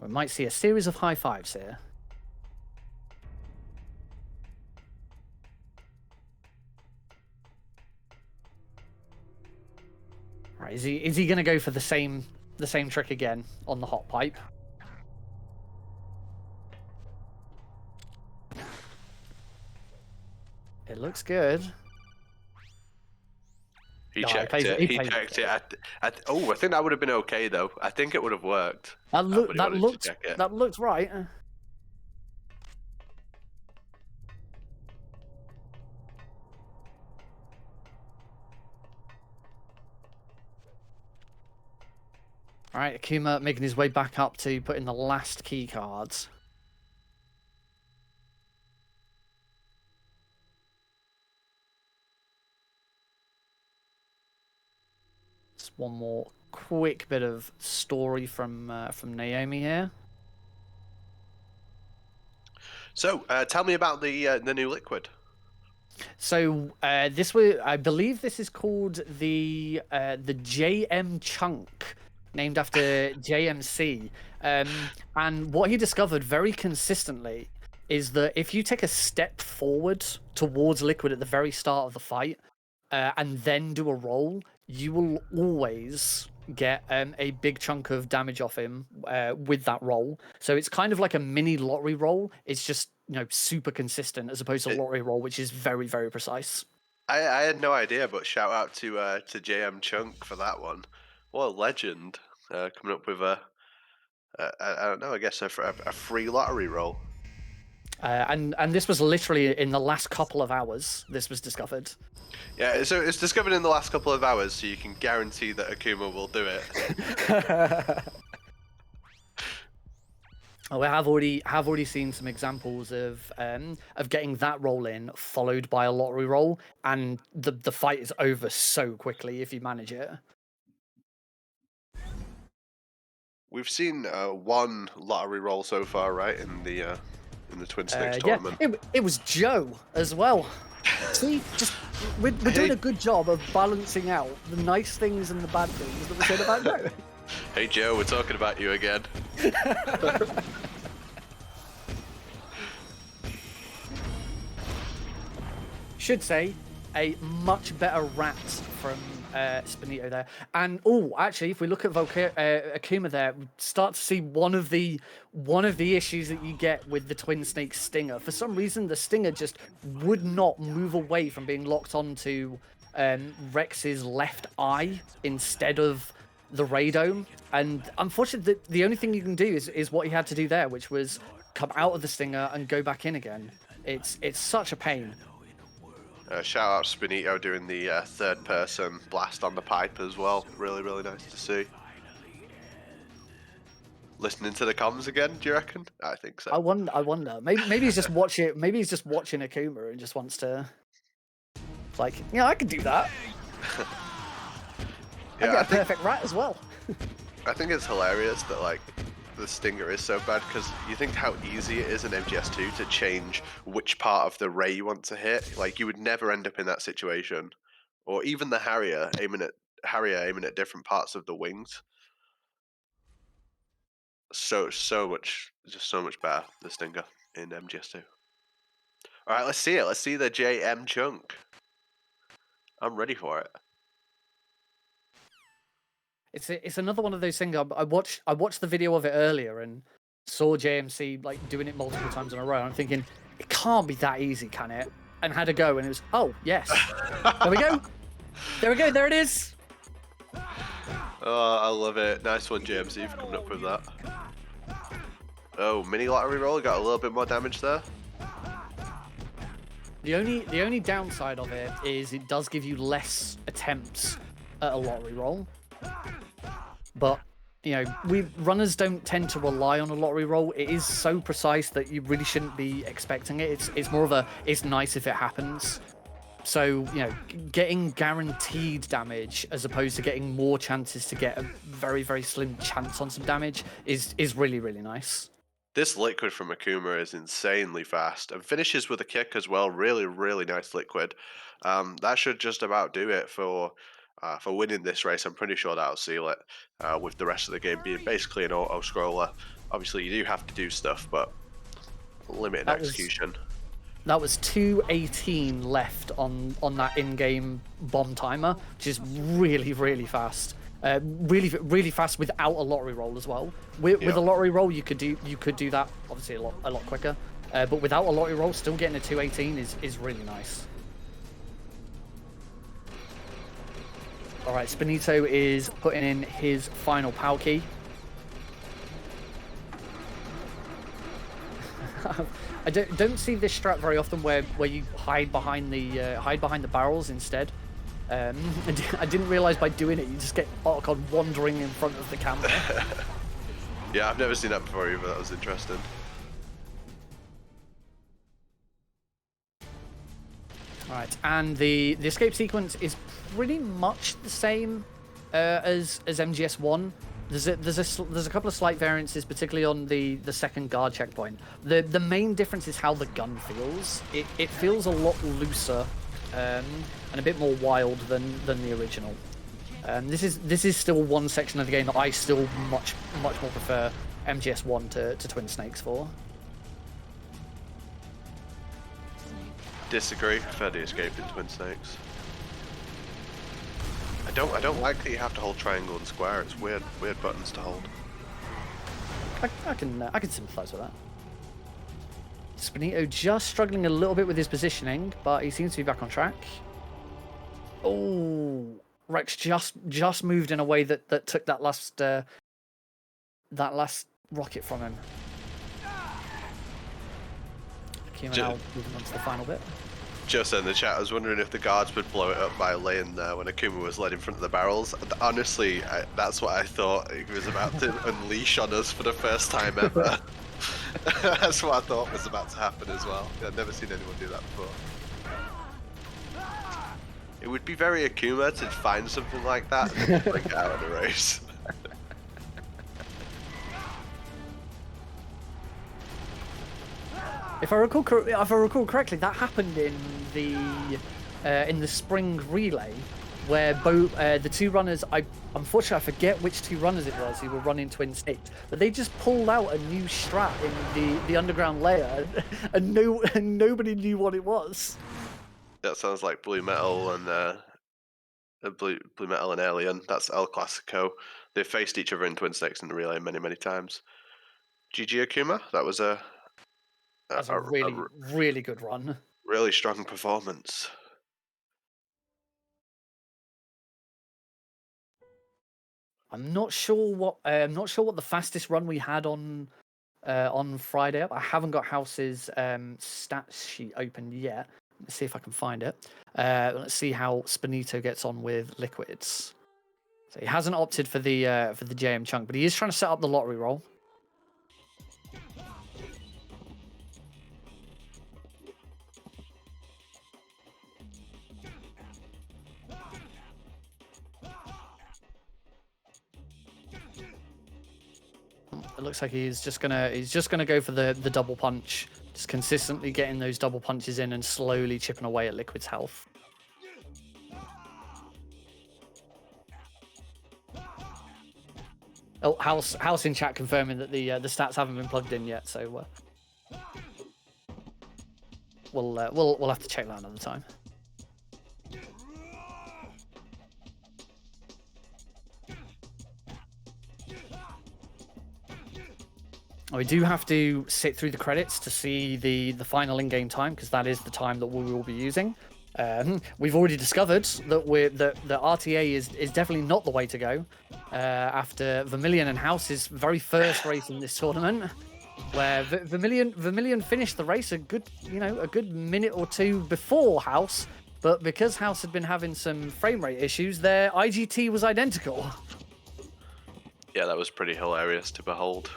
We might see a series of high fives here. Right, is he going to go for the same trick again on the hot pipe? It looks good. He No, checked he it. plays He it. checked it. I think that would have been okay though. I think it would have worked. That But he wanted to looked check it. that looked right. All right, Akuma making his way back up to put in the last key cards. Just one more quick bit of story from Naomi here. So tell me about the new liquid. So I believe this is called the JM Chunk, named after JMC. And what he discovered very consistently is that if you take a step forward towards Liquid at the very start of the fight, and then do a roll, you will always get a big chunk of damage off him with that roll. So it's kind of like a mini lottery roll. It's just super consistent as opposed to lottery roll, which is very, very precise. I had no idea, but shout out to JM Chunk for that one. What a legend! Coming up with I don't know. I guess a free lottery roll. And this was literally in the last couple of hours. This was discovered. Yeah, so it's discovered in the last couple of hours, so you can guarantee that Akuma will do it. We have already seen some examples of getting that roll in followed by a lottery roll, and the fight is over so quickly if you manage it. We've seen one lottery roll so far, right, in the Twin Snakes tournament. Yeah, it was Joe as well. See, we're doing a good job of balancing out the nice things and the bad things that we said about Joe. Hey Joe, we're talking about you again. Should say a much better rat from Spenito there. And actually, if we look at Akuma there, we start to see one of the issues that you get with the Twin Snake Stinger. For some reason, the Stinger just would not move away from being locked onto Rex's left eye instead of the radome. And unfortunately, the only thing you can do is what he had to do there, which was come out of the Stinger and go back in again. It's such a pain. Shout out Spenito doing the third person blast on the pipe as well. Really, really nice to see. Listening to the comms again, do you reckon? I think so. I wonder. Maybe he's just watching. Maybe he's just watching Akuma and just wants to. It's like, yeah, I can do that. I get a perfect rat as well. I think it's hilarious that like the Stinger is so bad because you think how easy it is in MGS2 to change which part of the ray you want to hit. Like you would never end up in that situation, or even the Harrier aiming at different parts of the wings. So much better, the Stinger in MGS2. All right, let's see it. Let's see the JM Chunk. I'm ready for it. It's another one of those things. I watched the video of it earlier and saw JMC like doing it multiple times in a row. I'm thinking it can't be that easy, can it? And had a go, and it was yes. There we go. There we go. There it is. Oh, I love it. Nice one, JMC, for coming up with that. Oh, mini lottery roll. Got a little bit more damage there. The only downside of it is it does give you less attempts at a lottery roll. But runners don't tend to rely on a lottery roll. It is so precise that you really shouldn't be expecting it. It's more of it's nice if it happens. So getting guaranteed damage as opposed to getting more chances to get a very, very slim chance on some damage is really, really nice. This liquid from Akuma is insanely fast and finishes with a kick as well. Really, really nice liquid. That should just about do it for winning this race. I'm pretty sure that'll seal it, with the rest of the game being basically an auto scroller. Obviously, you do have to do stuff, but limited execution. That was 2:18 left on that in-game bomb timer, which is really, really fast. Really, really fast without a lottery roll as well. With a lottery roll, you could do that obviously a lot quicker. But without a lottery roll, still getting a 2:18 is really nice. All right, Spenito is putting in his final POW key. I don't see this strat very often where you hide behind the barrels instead. I didn't realize by doing it you just get Otacon wandering in front of the camera. Yeah, I've never seen that before either. That was interesting. All right, and the escape sequence is pretty much the same as MGS 1. There's a couple of slight variances, particularly on the second guard checkpoint. The main difference is how the gun feels. It feels a lot looser and a bit more wild than the original. This is still one section of the game that I still much more prefer MGS 1 to Twin Snakes for. Disagree. Prefer the escape in Twin Snakes. I don't like that you have to hold triangle and square. It's weird buttons to hold. I can sympathise with that. Spenito just struggling a little bit with his positioning, but he seems to be back on track. Oh, Rex just moved in a way that took that last rocket from him. Akuma now moving on to the final bit. Just in the chat, I was wondering if the guards would blow it up by laying there when Akuma was led in front of the barrels. Honestly, that's what I thought he was about to unleash on us for the first time ever. That's what I thought was about to happen as well. I've never seen anyone do that before. It would be very Akuma to find something like that and then bring it out of the race. If I recall correctly, that happened in the spring relay, where the two runners, unfortunately I forget which two runners it was who were running Twin Snakes, but they just pulled out a new strat in the underground layer, and nobody knew what it was. That sounds like Blue Metal and Blue Metal and Alien. That's El Clasico. They've faced each other in Twin Snakes in the relay many times. GG Akuma. That was That's a really good run. Really strong performance. I'm not sure what the fastest run we had on Friday. I haven't got House's stats sheet open yet. Let's see if I can find it. Let's see how Spenito gets on with liquids. So he hasn't opted for the JM chunk, but he is trying to set up the lottery roll. It looks like he's just gonna go for the double punch, just consistently getting those double punches in and slowly chipping away at Liquid's health. Oh, House in chat confirming that the stats haven't been plugged in yet, so we'll have to check that another time. We do have to sit through the credits to see the final in-game time, because that is the time that we will be using. We've already discovered that the RTA is definitely not the way to go. After Vermilion and House's very first race in this tournament, where Vermilion finished the race a good minute or two before House, but because House had been having some frame rate issues, their IGT was identical. Yeah, that was pretty hilarious to behold.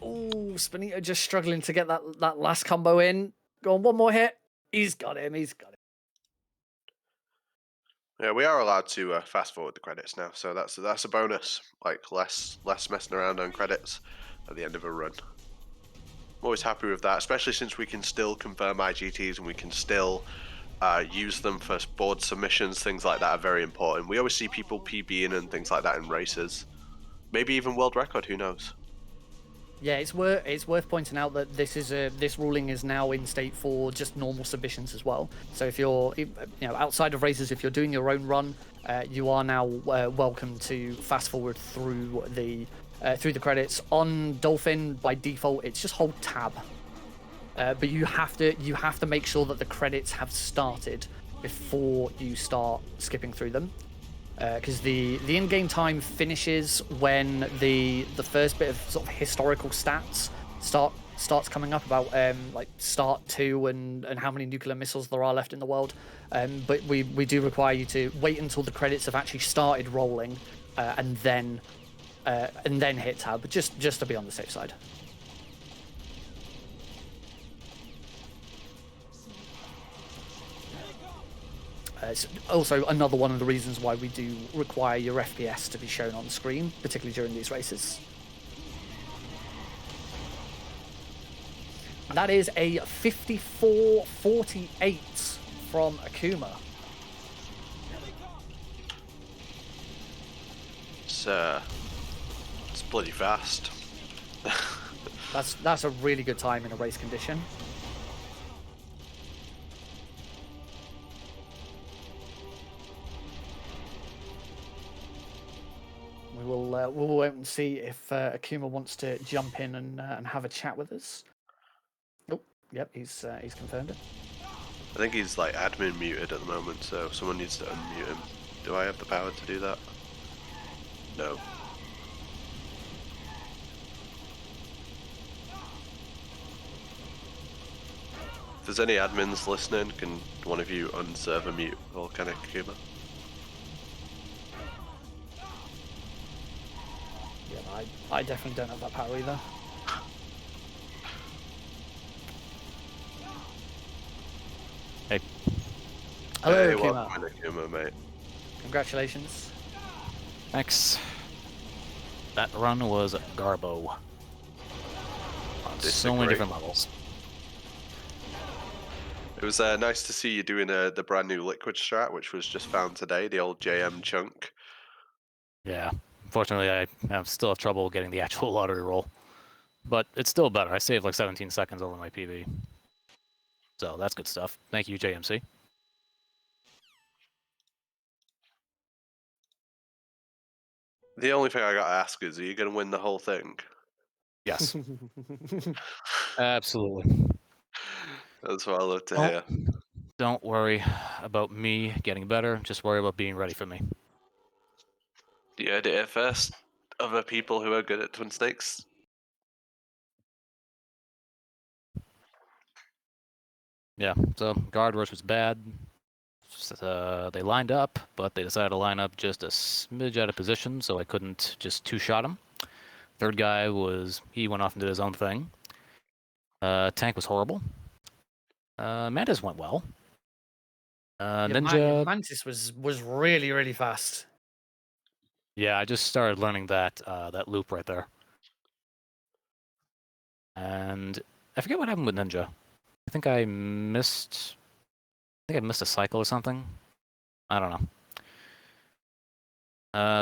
Oh, Spenito just struggling to get that last combo in. Go on, one more hit. He's got him. He's got him. Yeah, we are allowed to fast forward the credits now, so that's a bonus. Like less messing around on credits at the end of a run. I'm always happy with that, especially since we can still confirm IGTs and we can still use them for board submissions. Things like that are very important. We always see people PBing and things like that in races. Maybe even world record. Who knows? Yeah, it's worth pointing out that this ruling is now in state for just normal submissions as well. So if you're outside of races, if you're doing your own run, you are now welcome to fast forward through the credits. On Dolphin, by default, it's just hold tab, but you have to make sure that the credits have started before you start skipping through them. Because the in-game time finishes when the first bit of sort of historical stats starts coming up about like start 2 and how many nuclear missiles there are left in the world. But we do require you to wait until the credits have actually started rolling, and then hit tab, just to be on the safe side. It's also another one of the reasons why we do require your FPS to be shown on screen, particularly during these races. That is a 54-48 from Akuma. It's bloody fast. That's a really good time in a race condition. We'll wait and see if Akuma wants to jump in and have a chat with us. Oh, yep, he's confirmed it. I think he's like admin muted at the moment, so someone needs to unmute him. Do I have the power to do that? No. If there's any admins listening, can one of you unserver mute VolcanicAkuma? Yeah, I definitely don't have that power either. Hey. Hello, Hey, Akuma. welcome in, Akuma, mate. Congratulations. Thanks. That run was Garbo. On so many different levels. It was nice to see you doing the brand new liquid strat, which was just found today, the old JM chunk. Yeah. Unfortunately, I still have trouble getting the actual lottery roll. But it's still better. I saved like 17 seconds over my PB. So that's good stuff. Thank you, JMC. The only thing I gotta ask is, are you gonna win the whole thing? Yes. Absolutely. That's what I love to hear. Don't worry about me getting better. Just worry about being ready for me. Do you heard it here first? Other people who are good at Twin Snakes? Yeah, so guard rush was bad. They lined up, but they decided to line up just a smidge out of position, so I couldn't just two-shot him. Third guy he went off and did his own thing. Tank was horrible. Mantis went well. Ninja... Mantis was really, really fast. Yeah, I just started learning that loop right there. And I forget what happened with Ninja. I think I missed a cycle or something. I don't know.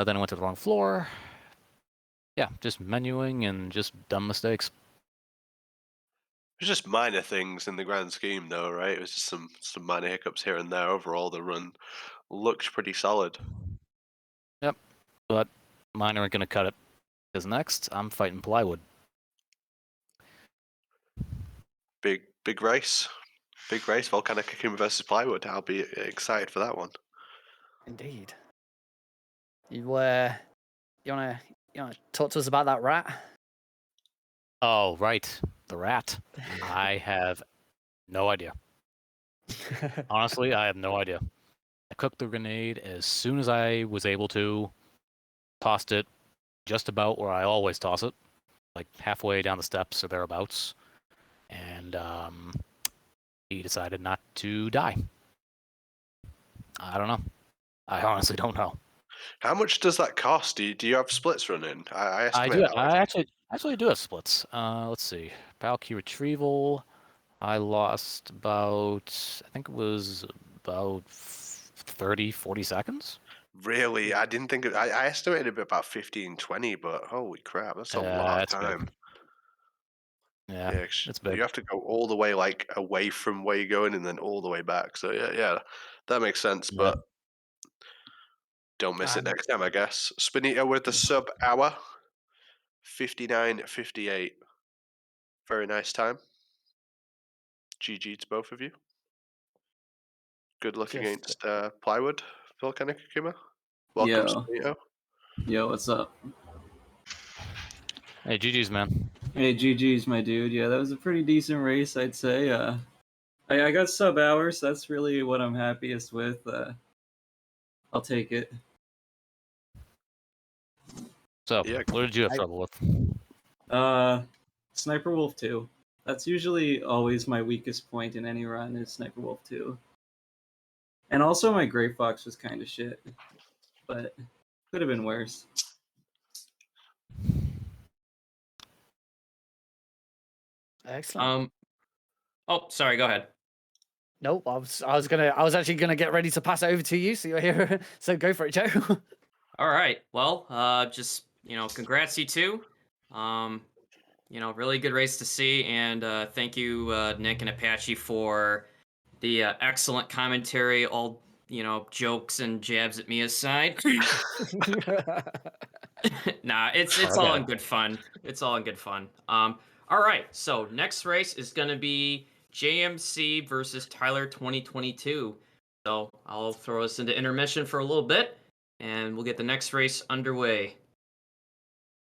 Then I went to the wrong floor. Yeah, just menuing and just dumb mistakes. It was just minor things in the grand scheme, though, right? It was just some minor hiccups here and there. Overall, the run looked pretty solid. Yep, but minor ain't gonna cut it. Because next, I'm fighting plywood. Big race. Big race. VolcanicAkuma versus plywood. I'll be excited for that one. Indeed. You wanna talk to us about that rat? Oh, right. The rat. I have no idea. Honestly, I have no idea. I cooked the grenade as soon as I was able to, tossed it just about where I always toss it, like halfway down the steps or thereabouts, and he decided not to die. I don't know. I honestly don't know. How much does that cost? Do you have splits running? I I estimate do. that, like, I actually do have splits. Let's see. Battle key retrieval. I lost about. I think it was about 30, 40 seconds. really, I didn't think I estimated it about 15, 20, but holy crap, that's a lot of That's time. big. Yeah, Yeah, it's big. you have to go all the way like away from where you're going and then all the way back. So yeah, that makes sense. Yeah. But don't miss it Um, next time, I guess. Spenito with the sub hour, 59:58. Very nice time. GG to both of you. Good luck Just against plywood, VolcanicAkuma. Welcome, Yo, Spenito. yo, what's up? Hey, GG's, man. Hey, GG's, my dude. Yeah, that was a pretty decent race, I'd say. I got sub hours. That's really what I'm happiest with. I'll take it. So, Yeah. what did you have I- trouble with? Sniper Wolf 2. That's usually always my weakest point in any run is Sniper Wolf 2. And also my Gray Fox was kind of shit, but could have been worse. excellent. Oh, sorry. Go ahead. Nope, I was actually gonna get ready to pass it over to you, so you're here. So go for it, Joe. All right. Well, just congrats you two. Really good race to see, and thank you, Nick and Apache, for the excellent commentary. All jokes and jabs at me aside. Nah, it's all in good fun. It's all in good fun. All right. So next race is gonna be JMC versus Tyler 2022. So I'll throw us into intermission for a little bit, and we'll get the next race underway.